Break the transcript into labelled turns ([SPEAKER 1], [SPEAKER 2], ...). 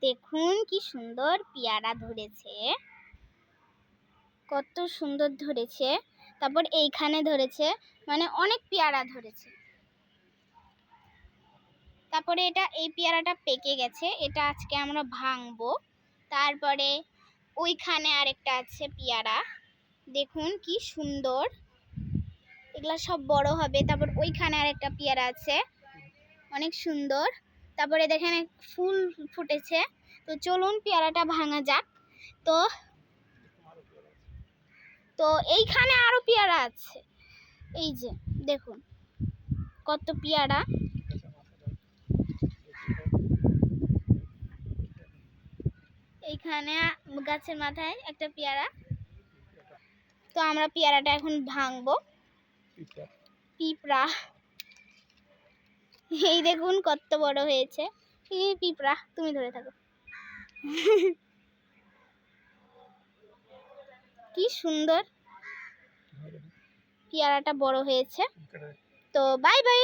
[SPEAKER 1] দেখুন কি সুন্দর পেয়ারা ধরেছে, কত সুন্দর ধরেছে। তারপর এইখানে ধরেছে, মানে অনেক পেয়ারা ধরেছে। তারপরে এই পেয়ারাটা পেকে গেছে, এটা আজকে আমরা ভাঙবো। তারপরে ওইখানে আরেকটা আছে পেয়ারা, দেখুন কি সুন্দর, এগুলা সব বড় হবে। তারপর ওইখানে আরেকটা পেয়ারা আছে, অনেক সুন্দর। তারপরে দেখেন ফুল ফুটেছে। তো চলুন পেয়ারাটা ভাঙা যাক। তো এইখানে আরো পেয়ারা আছে, এই যে দেখুন কত পেয়ারা। এইখানে গাছের মাথায় একটা পেয়ারা। তো আমরা পেয়ারাটা এখন ভাঙবো। পিঁপড়া, এই দেখুন কত বড় হয়েছে। এই পিঁপড়া, তুমি ধরে থাকো। কি সুন্দর পেয়ারাটা বড় হয়েছে। তো বাই বাই।